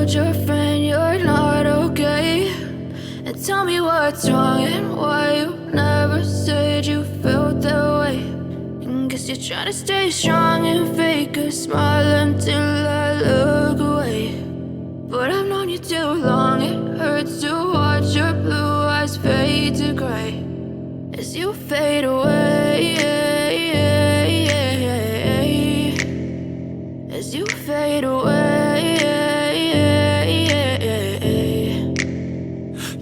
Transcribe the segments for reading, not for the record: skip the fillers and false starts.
told your friend you're not okay? And tell me what's wrong and why you never said you felt that way. And guess you're trying to stay strong and fake a smile until I look away. But I've known you too long, it hurts to watch your blue eyes fade to gray as you fade away, as you fade away.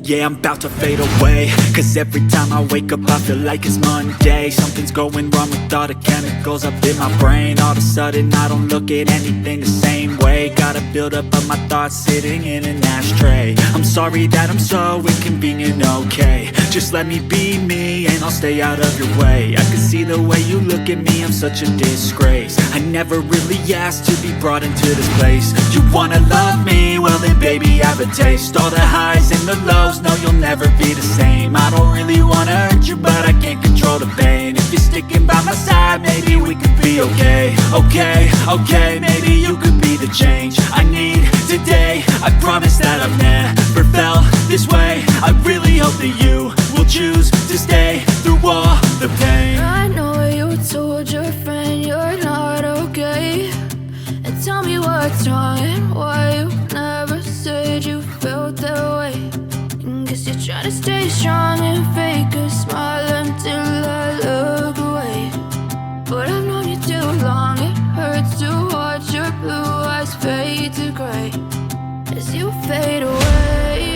Yeah, I'm about to fade away, cause every time I wake up I feel like it's Monday. Something's going wrong with all the chemicals up in my brain. All of a sudden I don't look at anything the same way. Got a build-up of my thoughts sitting in an ashtray. I'm sorry that I'm so inconvenient, okay? Just let me be me and I'll stay out of your way. I can see the way you look at me, I'm such a disgrace. I never really asked to be brought into this place. You wanna love me? Well then baby, have a taste. All the highs and the lows, no, you'll never be the same. I don't really wanna hurt you, but I can't control the pain. If you're sticking by my side, maybe we could be okay. Okay, maybe you could be the change I need today. I promise that I've never felt this way. I really hope that you will choose to stay through all the pain. I know you told your friend you're not okay. And tell me what's wrong and why you never said you felt that way. Guess you're trying to stay strong and fake a smile until I look away. But I've known you too long, it hurts to watch your blue eyes fade to gray as you fade away,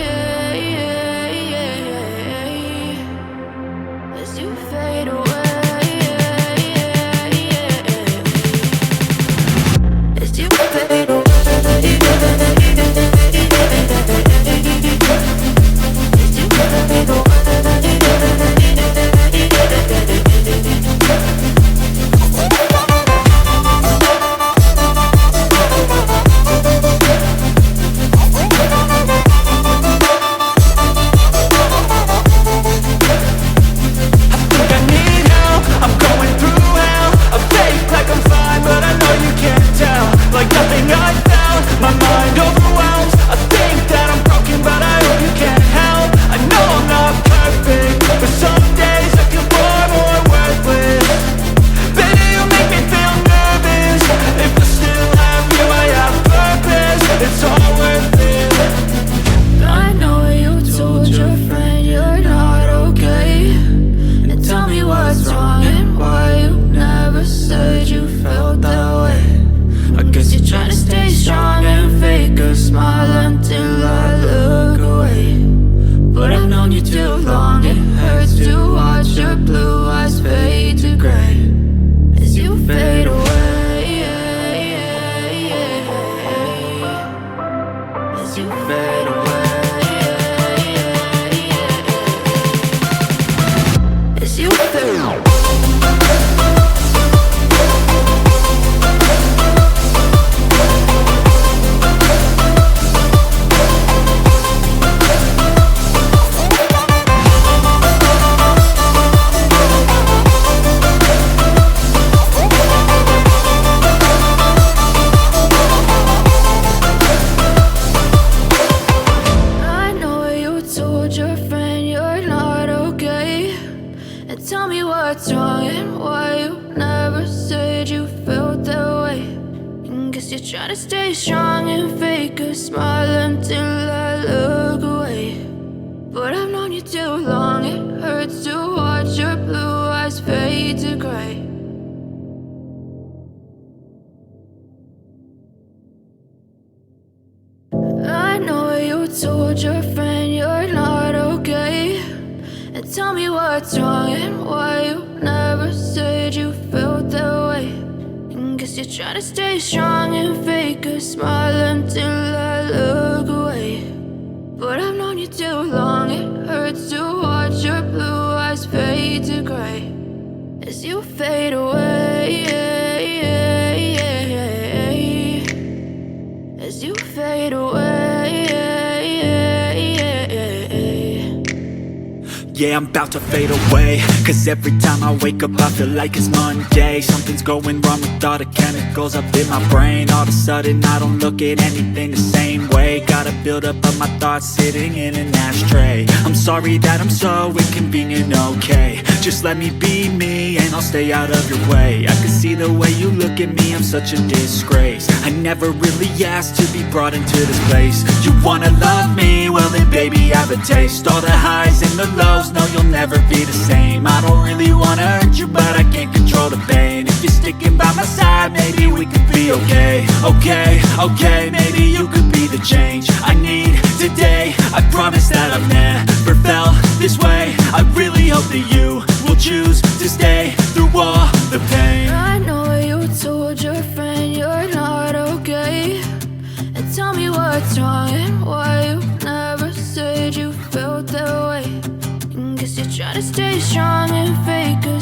as you fade away, as you fade away. Told your friend you're not okay. And tell me what's wrong and why you never said you felt that way. And guess you're trying to stay strong and fake a smile until I look away. But I've known you too long, it hurts to watch your blue eyes fade to gray as you fade away, as you fade away. yeah, I'm about to fade away. Cause every time I wake up I feel like it's Monday. Something's going wrong with all the chemicals up in my brain. All of a sudden I don't look at anything the same way. Gotta build up of my thoughts sitting in an ashtray. I'm sorry that I'm so inconvenient, okay. Just let me be me and I'll stay out of your way. I can see the way you look at me, I'm such a disgrace. I never really asked to be brought into this place. You wanna love me? Well then baby, have a taste. All the highs and the lows, no you'll never be the same. I don't really wanna hurt you, but I can't control the pain. If you're sticking by my side, maybe we could be okay. Okay, maybe you could be the change I need today. I promise that I've never felt this way. I really hope that you will choose to stay through all the pain. I know you told your friend you're not okay, and tell me what's wrong and why you never said you felt that way. And guess you're trying to stay strong and fake a